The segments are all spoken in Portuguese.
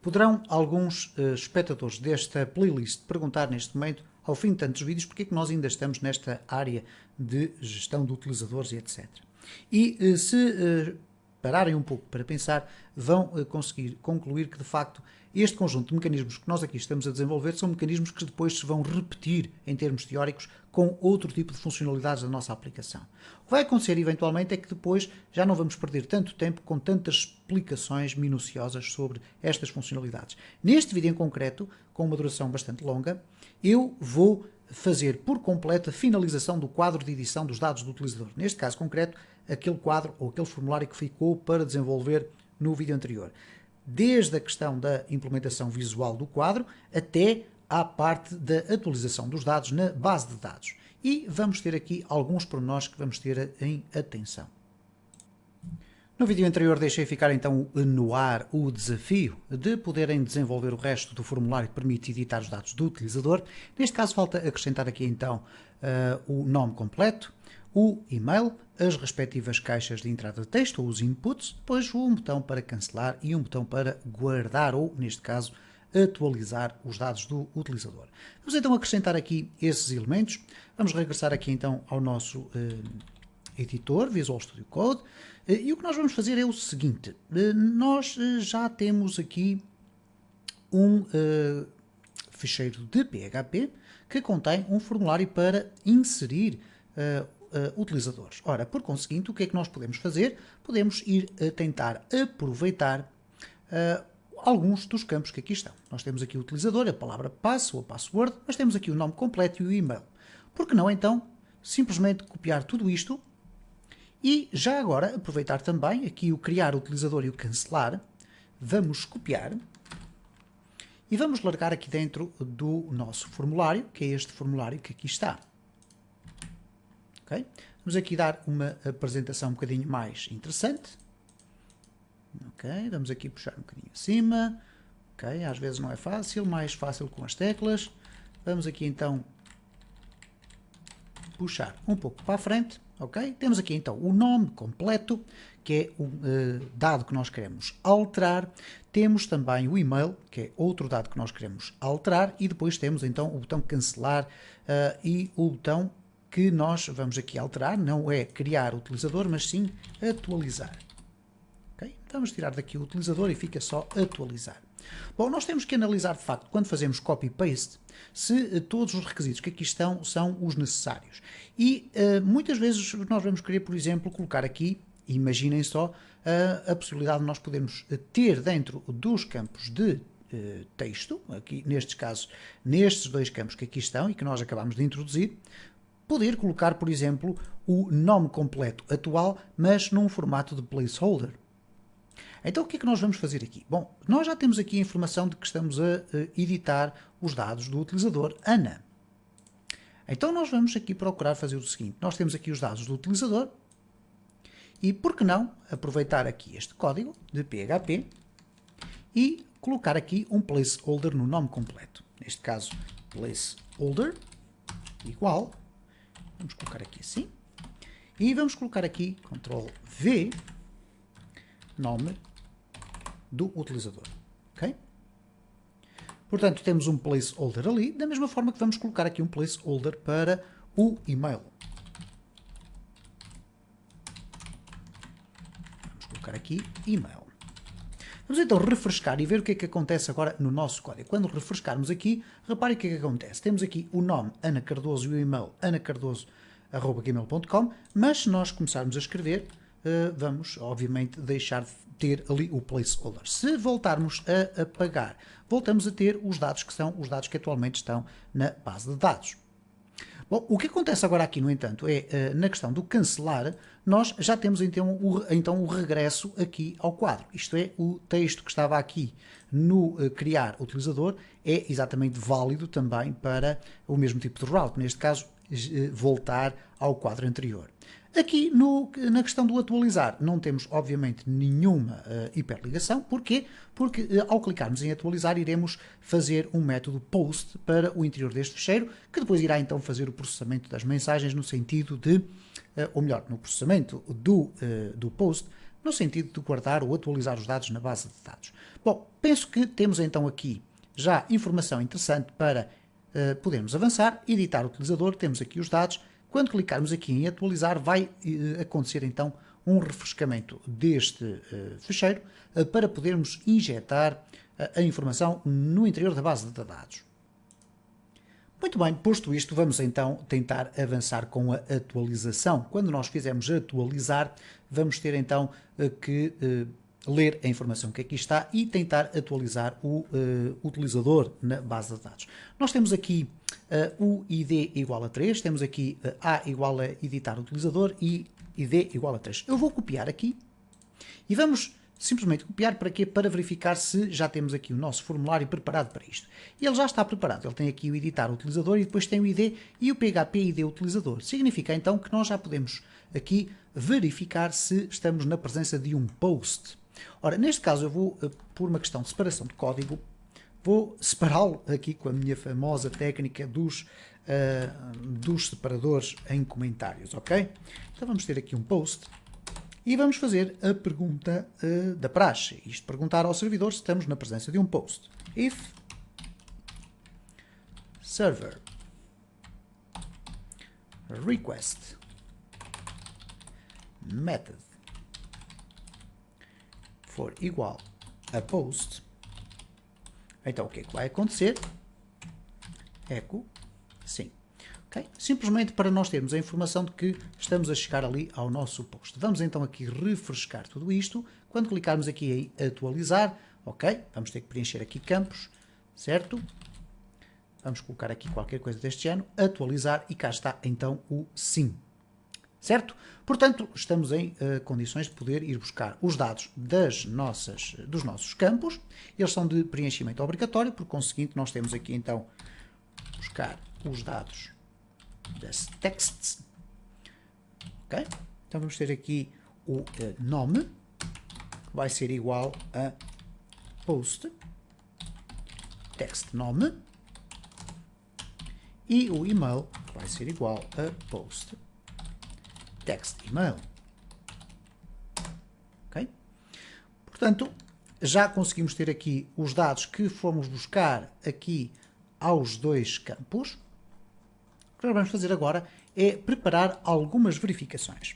Poderão alguns espectadores desta playlist perguntar neste momento, ao fim de tantos vídeos, porque é que nós ainda estamos nesta área de gestão de utilizadores e etc. E se pararem um pouco para pensar, vão conseguir concluir que de facto este conjunto de mecanismos que nós aqui estamos a desenvolver são mecanismos que depois se vão repetir em termos teóricos com outro tipo de funcionalidades da nossa aplicação. O que vai acontecer eventualmente é que depois já não vamos perder tanto tempo com tantas explicações minuciosas sobre estas funcionalidades. Neste vídeo em concreto, com uma duração bastante longa, eu vou fazer por completo a finalização do quadro de edição dos dados do utilizador. Neste caso concreto, aquele quadro ou aquele formulário que ficou para desenvolver no vídeo anterior. Desde a questão da implementação visual do quadro até à parte da atualização dos dados na base de dados. E vamos ter aqui alguns pormenores que vamos ter em atenção. No vídeo anterior deixei ficar então no ar o desafio de poderem desenvolver o resto do formulário que permite editar os dados do utilizador. Neste caso falta acrescentar aqui então o nome completo, o e-mail, as respectivas caixas de entrada de texto ou os inputs, depois um botão para cancelar e um botão para guardar ou, neste caso, atualizar os dados do utilizador. Vamos então acrescentar aqui esses elementos. Vamos regressar aqui então ao nosso editor, Visual Studio Code, e o que nós vamos fazer é o seguinte, nós já temos aqui um ficheiro de PHP que contém um formulário para inserir utilizadores. Ora, por conseguinte, o que é que nós podemos fazer? Podemos ir tentar aproveitar alguns dos campos que aqui estão. Nós temos aqui o utilizador, a palavra passe ou a password, mas temos aqui o nome completo e o e-mail. Por que não, então, simplesmente copiar tudo isto e já agora aproveitar também aqui o criar utilizador e o cancelar. Vamos copiar e vamos largar aqui dentro do nosso formulário, que é este formulário que aqui está. Okay? Vamos aqui dar uma apresentação um bocadinho mais interessante. Okay? Vamos aqui puxar um bocadinho acima. Okay? Às vezes não é fácil, mais fácil com as teclas. Vamos aqui então puxar um pouco para a frente. Okay? Temos aqui então o nome completo, que é o dado que nós queremos alterar. Temos também o e-mail, que é outro dado que nós queremos alterar. E depois temos então o botão cancelar e o botão que nós vamos aqui alterar, não é criar utilizador, mas sim atualizar. Okay? Vamos tirar daqui o utilizador e fica só atualizar. Bom, nós temos que analisar de facto, quando fazemos copy-paste, se todos os requisitos que aqui estão são os necessários. E muitas vezes nós vamos querer, por exemplo, colocar aqui, imaginem só, a possibilidade de nós podermos ter dentro dos campos de texto, aqui nestes casos, nestes dois campos que aqui estão e que nós acabamos de introduzir, poder colocar, por exemplo, o nome completo atual, mas num formato de placeholder. Então, o que é que nós vamos fazer aqui? Bom, nós já temos aqui a informação de que estamos a editar os dados do utilizador ANA. Então, nós vamos aqui procurar fazer o seguinte. Nós temos aqui os dados do utilizador e, por que não, aproveitar aqui este código de PHP e colocar aqui um placeholder no nome completo. Neste caso, placeholder igual. Vamos colocar aqui assim. E vamos colocar aqui Ctrl V, nome do utilizador. Ok? Portanto, temos um placeholder ali, da mesma forma que vamos colocar aqui um placeholder para o e-mail. Vamos colocar aqui e-mail. Vamos então refrescar e ver o que é que acontece agora no nosso código. Quando refrescarmos aqui, repare o que é que acontece. Temos aqui o nome Ana Cardoso e o e-mail anacardoso@gmail.com, mas se nós começarmos a escrever, vamos obviamente deixar de ter ali o placeholder. Se voltarmos a apagar, voltamos a ter os dados que são os dados que atualmente estão na base de dados. Bom, o que acontece agora aqui, no entanto, é na questão do cancelar, nós já temos então o regresso aqui ao quadro. Isto é, o texto que estava aqui no criar utilizador é exatamente válido também para o mesmo tipo de route, neste caso voltar ao quadro anterior. Aqui na questão do atualizar não temos obviamente nenhuma hiperligação. Porquê? Porque ao clicarmos em atualizar iremos fazer um método post para o interior deste ficheiro, que depois irá então fazer o processamento das mensagens no sentido de, ou melhor, no processamento do post, no sentido de guardar ou atualizar os dados na base de dados. Bom, penso que temos então aqui já informação interessante para podermos avançar, editar o utilizador, temos aqui os dados. Quando clicarmos aqui em atualizar, vai acontecer então um refrescamento deste fecheiro para podermos injetar a informação no interior da base de dados. Muito bem, posto isto, vamos então tentar avançar com a atualização. Quando nós fizermos atualizar, vamos ter então que ler a informação que aqui está e tentar atualizar o utilizador na base de dados. Nós temos aqui o ID igual a 3, temos aqui A igual a editar utilizador e ID igual a 3. Eu vou copiar aqui e vamos simplesmente copiar para quê? Para verificar se já temos aqui o nosso formulário preparado para isto. E ele já está preparado. Ele tem aqui o editar utilizador e depois tem o ID e o PHP ID utilizador. Significa então que nós já podemos aqui verificar se estamos na presença de um post. Ora, neste caso eu vou, por uma questão de separação de código, vou separá-lo aqui com a minha famosa técnica dos separadores em comentários, ok? Então vamos ter aqui um post. E vamos fazer a pergunta da praxe. Isto perguntar ao servidor se estamos na presença de um post. If server request method for igual a post, então o que é que vai acontecer? Echo sim. Okay? Simplesmente para nós termos a informação de que estamos a chegar ali ao nosso post. Vamos então aqui refrescar tudo isto. Quando clicarmos aqui em atualizar, ok, vamos ter que preencher aqui campos, certo? Vamos colocar aqui qualquer coisa deste género, atualizar e cá está então o sim, certo? Portanto, estamos em condições de poder ir buscar os dados dos nossos campos. Eles são de preenchimento obrigatório, por conseguinte nós temos aqui então buscar os dados das texts, ok? Então vamos ter aqui o nome, que vai ser igual a post text nome, e o email, que vai ser igual a post text email, ok? Portanto, já conseguimos ter aqui os dados que fomos buscar aqui aos dois campos. O que nós vamos fazer agora é preparar algumas verificações.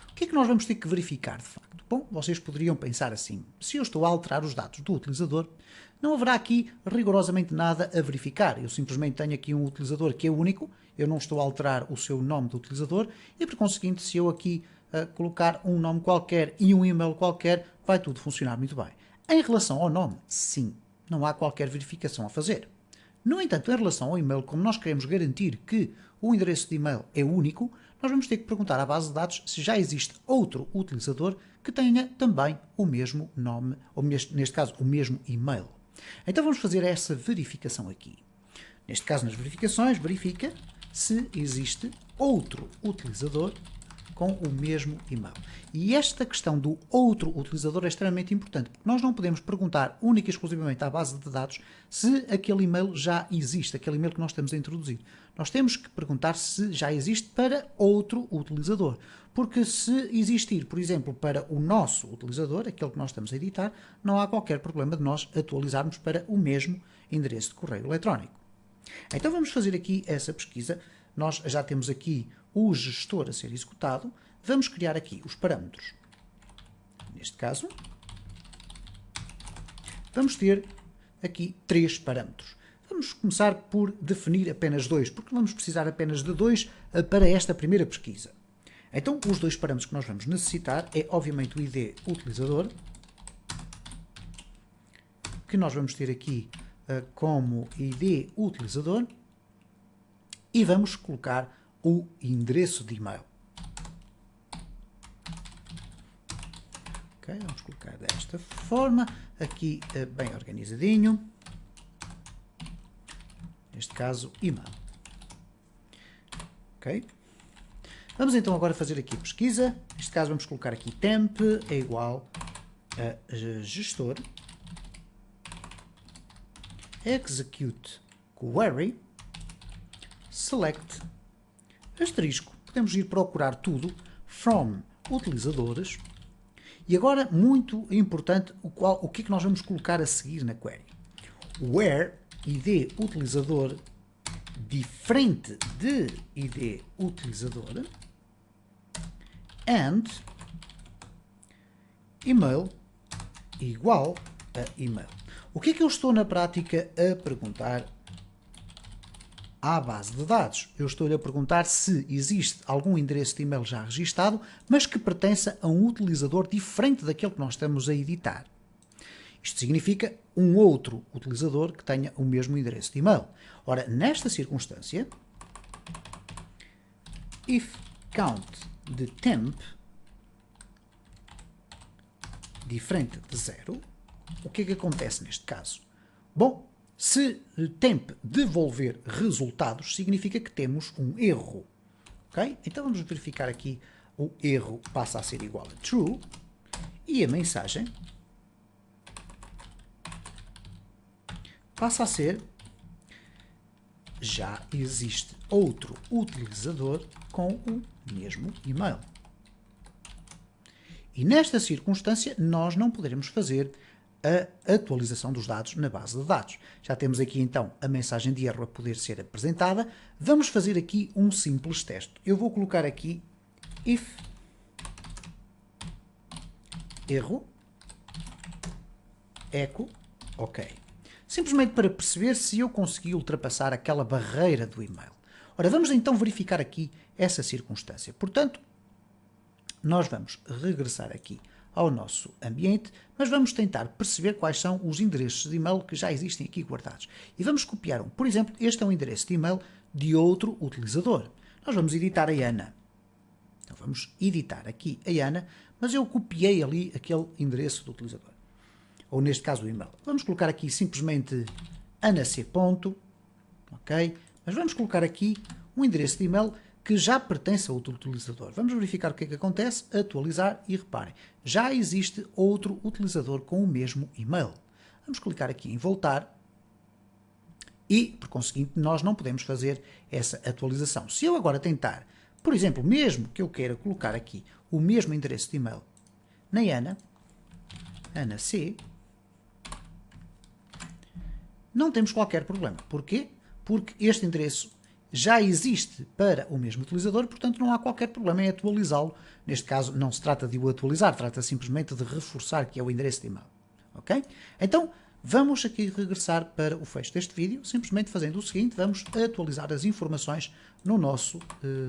O que é que nós vamos ter que verificar de facto? Bom, vocês poderiam pensar assim, se eu estou a alterar os dados do utilizador, não haverá aqui rigorosamente nada a verificar. Eu simplesmente tenho aqui um utilizador que é único, eu não estou a alterar o seu nome do utilizador e por conseguinte, se eu aqui colocar um nome qualquer e um e-mail qualquer, vai tudo funcionar muito bem. Em relação ao nome, sim, não há qualquer verificação a fazer. No entanto, em relação ao e-mail, como nós queremos garantir que o endereço de e-mail é único, nós vamos ter que perguntar à base de dados se já existe outro utilizador que tenha também o mesmo nome, ou neste caso, o mesmo e-mail. Então vamos fazer essa verificação aqui. Neste caso, nas verificações, verifica se existe outro utilizador com o mesmo e-mail. E esta questão do outro utilizador é extremamente importante, porque nós não podemos perguntar única e exclusivamente à base de dados se aquele e-mail já existe, aquele e-mail que nós estamos a introduzir. Nós temos que perguntar se já existe para outro utilizador, porque se existir, por exemplo, para o nosso utilizador, aquele que nós estamos a editar, não há qualquer problema de nós atualizarmos para o mesmo endereço de correio eletrónico. Então vamos fazer aqui essa pesquisa. Nós já temos aqui o gestor a ser executado. Vamos criar aqui os parâmetros. Neste caso, vamos ter aqui 3 parâmetros. Vamos começar por definir apenas 2, porque vamos precisar apenas de 2 para esta primeira pesquisa. Então, os 2 parâmetros que nós vamos necessitar é, obviamente, o ID utilizador, que nós vamos ter aqui como ID utilizador, e vamos colocar o endereço de e-mail. Ok, vamos colocar desta forma, aqui bem organizadinho. Neste caso, e-mail. Ok. Vamos então agora fazer aqui a pesquisa. Neste caso vamos colocar aqui temp é igual a gestor execute query select asterisco. Podemos ir procurar tudo from utilizadores. E agora, muito importante, o que é que nós vamos colocar a seguir na query? Where id utilizador diferente de id utilizador and email igual a email. O que é que eu estou na prática a perguntar à base de dados? Eu estou-lhe a perguntar se existe algum endereço de e-mail já registado, mas que pertença a um utilizador diferente daquele que nós estamos a editar. Isto significa um outro utilizador que tenha o mesmo endereço de e-mail. Ora, nesta circunstância, if count de temp diferente de 0, o que é que acontece neste caso? Bom, se temp devolver resultados, significa que temos um erro. Okay? Então vamos verificar aqui, o erro passa a ser igual a true e a mensagem passa a ser: já existe outro utilizador com o mesmo e-mail. E nesta circunstância nós não poderemos fazer a atualização dos dados na base de dados. Já temos aqui então a mensagem de erro a poder ser apresentada. Vamos fazer aqui um simples teste. Eu vou colocar aqui if erro echo ok. Simplesmente para perceber se eu consegui ultrapassar aquela barreira do e-mail. Ora, vamos então verificar aqui essa circunstância. Portanto, nós vamos regressar aqui ao nosso ambiente, mas vamos tentar perceber quais são os endereços de e-mail que já existem aqui guardados. E vamos copiar um. Por exemplo, este é um endereço de e-mail de outro utilizador. Nós vamos editar a Ana. Então vamos editar aqui a Ana, mas eu copiei ali aquele endereço do utilizador. Ou neste caso o e-mail. Vamos colocar aqui simplesmente anac. Ok? Mas vamos colocar aqui um endereço de e-mail que já pertence a outro utilizador. Vamos verificar o que é que acontece, atualizar e reparem, já existe outro utilizador com o mesmo e-mail. Vamos clicar aqui em voltar e, por conseguinte, nós não podemos fazer essa atualização. Se eu agora tentar, por exemplo, mesmo que eu queira colocar aqui o mesmo endereço de e-mail na Ana C, não temos qualquer problema. Porquê? Porque este endereço já existe para o mesmo utilizador, portanto não há qualquer problema em atualizá-lo. Neste caso não se trata de o atualizar, trata simplesmente de reforçar que é o endereço de e-mail. Ok? Então vamos aqui regressar para o fecho deste vídeo, simplesmente fazendo o seguinte: vamos atualizar as informações no nosso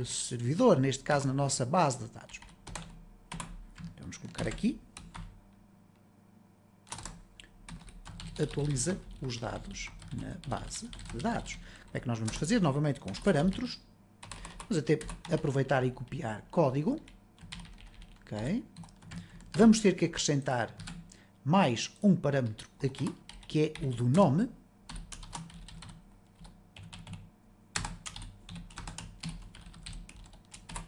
servidor, neste caso na nossa base de dados. Vamos colocar aqui, atualiza os dados na base de dados. Como é que nós vamos fazer? Novamente com os parâmetros. Vamos até aproveitar e copiar código. Okay. Vamos ter que acrescentar mais um parâmetro aqui, que é o do nome.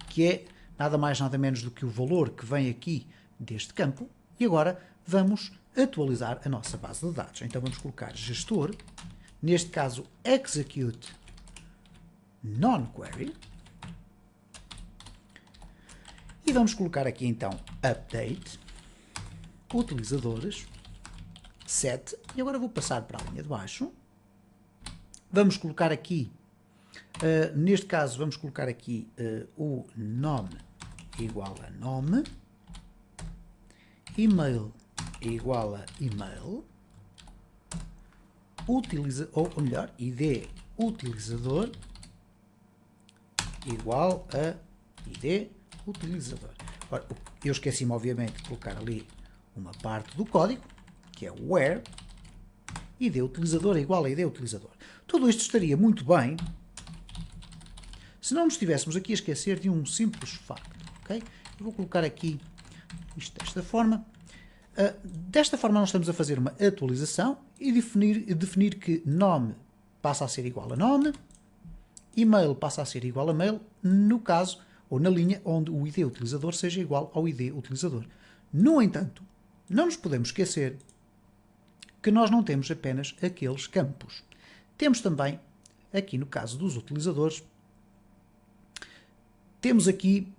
Que é nada mais nada menos do que o valor que vem aqui deste campo. E agora vamos atualizar a nossa base de dados. Então vamos colocar gestor, neste caso execute non-query, e vamos colocar aqui então update utilizadores set, e agora vou passar para a linha de baixo. Vamos colocar aqui, neste caso vamos colocar aqui o nome igual a nome, email igual a email, ou melhor, id utilizador igual a id utilizador. Ora, eu esqueci-me obviamente de colocar ali uma parte do código, que é o where id utilizador é igual a id utilizador. Tudo isto estaria muito bem se não nos estivéssemos aqui a esquecer de um simples facto. Okay? Eu vou colocar aqui isto desta forma. Desta forma nós estamos a fazer uma atualização e definir que nome passa a ser igual a nome, email passa a ser igual a mail, no caso, ou na linha onde o ID utilizador seja igual ao ID utilizador. No entanto, não nos podemos esquecer que nós não temos apenas aqueles campos. Temos também, aqui no caso dos utilizadores, temos aqui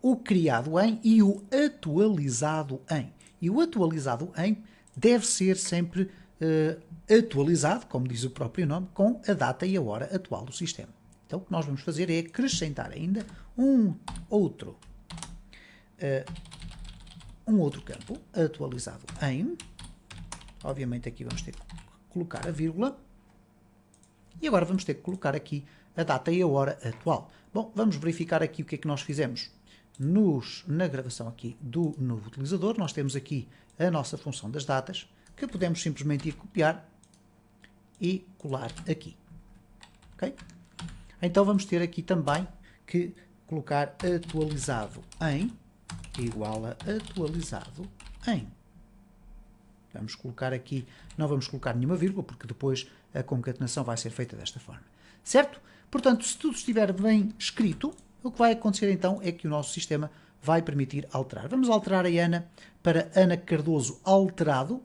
o criado em e o atualizado em. E o atualizado em deve ser sempre atualizado, como diz o próprio nome, com a data e a hora atual do sistema. Então o que nós vamos fazer é acrescentar ainda um outro campo, atualizado em. Obviamente aqui vamos ter que colocar a vírgula. E agora vamos ter que colocar aqui a data e a hora atual. Bom, vamos verificar aqui o que é que nós fizemos na gravação aqui do novo utilizador. Nós temos aqui a nossa função das datas, que podemos simplesmente ir copiar e colar aqui. Ok? Então vamos ter aqui também que colocar atualizado em igual a atualizado em. Vamos colocar aqui, não vamos colocar nenhuma vírgula, porque depois a concatenação vai ser feita desta forma. Certo? Portanto, se tudo estiver bem escrito, o que vai acontecer então é que o nosso sistema vai permitir alterar. Vamos alterar a Ana para Ana Cardoso alterado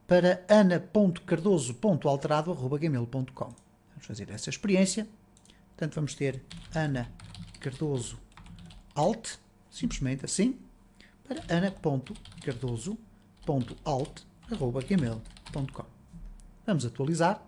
para ana.cardoso.alterado@gmail.com. Vamos fazer essa experiência. Portanto, vamos ter Ana Cardoso alt, simplesmente assim, para ana.cardoso.alt@gmail.com. Vamos atualizar.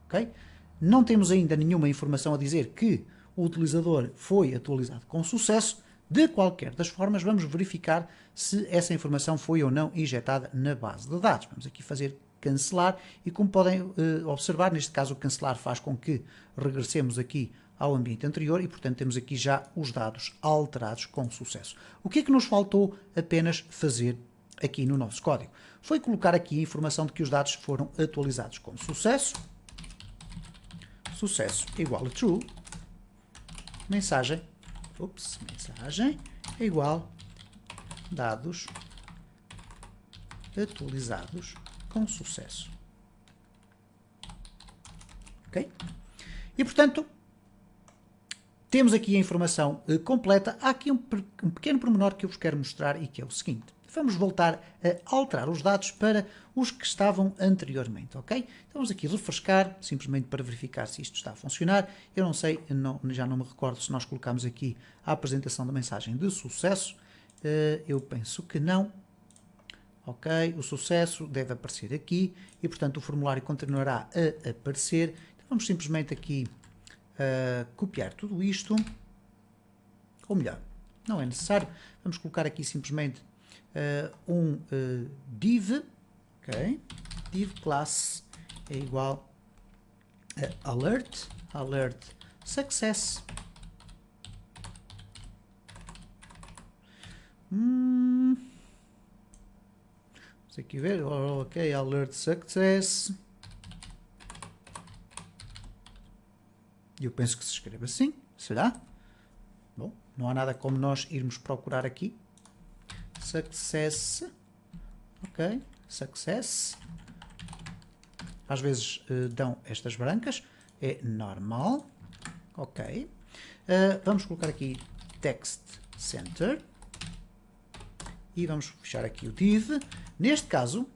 Okay? Não temos ainda nenhuma informação a dizer que o utilizador foi atualizado com sucesso. De qualquer das formas, vamos verificar se essa informação foi ou não injetada na base de dados. Vamos aqui fazer cancelar e, como podem observar, neste caso o cancelar faz com que regressemos aqui ao ambiente anterior e, portanto, temos aqui já os dados alterados com sucesso. O que é que nos faltou apenas fazer aqui no nosso código? Foi colocar aqui a informação de que os dados foram atualizados com sucesso. Sucesso igual a true. Mensagem é igual dados atualizados com sucesso. Ok? E, portanto, temos aqui a informação completa. Há aqui um pequeno pormenor que eu vos quero mostrar e que é o seguinte. Vamos voltar a alterar os dados para os que estavam anteriormente, ok? Então vamos aqui refrescar, simplesmente para verificar se isto está a funcionar. Eu não sei, já não me recordo se nós colocamos aqui a apresentação da mensagem de sucesso. Eu penso que não. Ok, o sucesso deve aparecer aqui e, portanto, o formulário continuará a aparecer. Então vamos simplesmente aqui copiar tudo isto. Ou melhor, não é necessário. Vamos colocar aqui simplesmente div, ok? Div class é igual a alert success. Vamos aqui ver, ok, alert success. Eu penso que se escreve assim, será? Bom, não há nada como nós irmos procurar aqui. Success, ok, success, às vezes dão estas brancas, é normal, ok, vamos colocar aqui text center e vamos fechar aqui o div. Neste caso,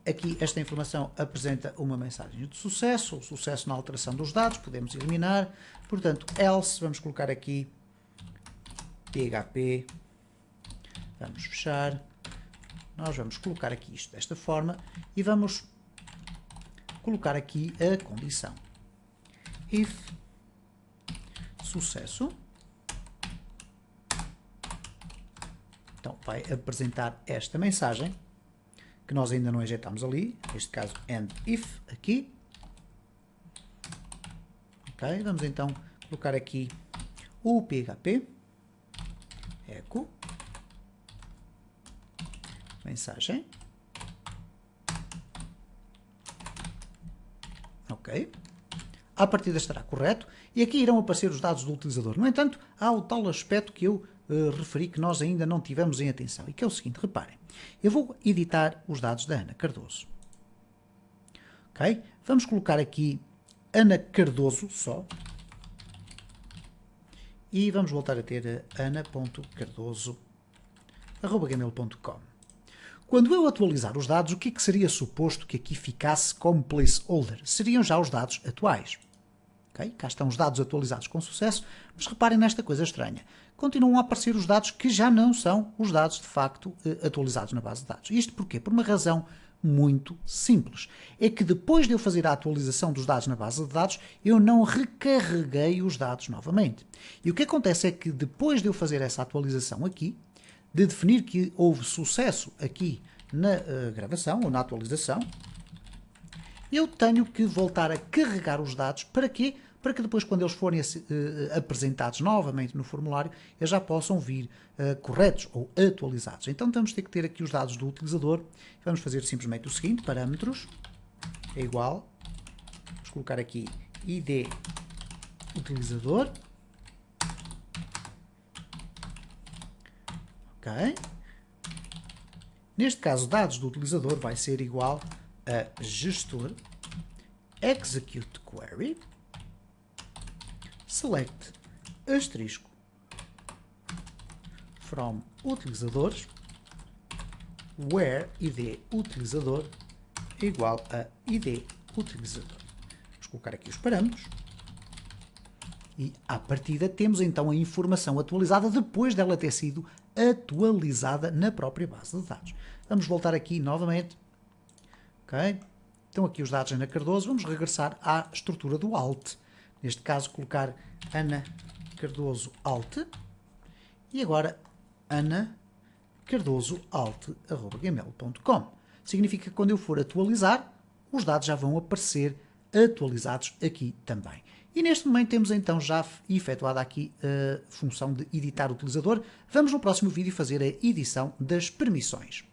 aqui esta informação apresenta uma mensagem de sucesso, ou sucesso na alteração dos dados, podemos eliminar, portanto, else, vamos colocar aqui PHP. Vamos fechar, nós vamos colocar aqui isto desta forma e vamos colocar aqui a condição. If sucesso, então vai apresentar esta mensagem que nós ainda não injetamos ali, neste caso and if aqui. Ok, vamos então colocar aqui o PHP, echo, mensagem, ok, a partida estará correto e aqui irão aparecer os dados do utilizador. No entanto, há o tal aspecto que eu referi que nós ainda não tivemos em atenção e que é o seguinte, reparem, eu vou editar os dados da Ana Cardoso, ok, vamos colocar aqui Ana Cardoso só e vamos voltar a ter ana.cardoso@gmail.com. Quando eu atualizar os dados, o que é que seria suposto que aqui ficasse como placeholder? Seriam já os dados atuais. Ok? Cá estão os dados atualizados com sucesso, mas reparem nesta coisa estranha. Continuam a aparecer os dados que já não são os dados de facto atualizados na base de dados. Isto porquê? Por uma razão muito simples. É que depois de eu fazer a atualização dos dados na base de dados, eu não recarreguei os dados novamente. E o que acontece é que depois de eu fazer essa atualização aqui, de definir que houve sucesso aqui na gravação ou na atualização, eu tenho que voltar a carregar os dados. Para quê? Para que depois, quando eles forem apresentados novamente no formulário, eles já possam vir corretos ou atualizados. Então vamos ter que ter aqui os dados do utilizador. Vamos fazer simplesmente o seguinte: parâmetros é igual, vamos colocar aqui ID utilizador. Ok. Neste caso, dados do utilizador vai ser igual a gestor execute query select asterisco from utilizadores where id utilizador é igual a id utilizador. Vamos colocar aqui os parâmetros e à partida temos então a informação atualizada depois dela ter sido atualizada na própria base de dados. Vamos voltar aqui novamente. Ok? Estão aqui os dados Ana Cardoso. Vamos regressar à estrutura do alt. Neste caso, colocar Ana Cardoso alt. E agora, Ana Cardoso alt@gmail.com. Significa que quando eu for atualizar, os dados já vão aparecer atualizados aqui também. E neste momento temos então já efetuada aqui a função de editar o utilizador. Vamos no próximo vídeo fazer a edição das permissões.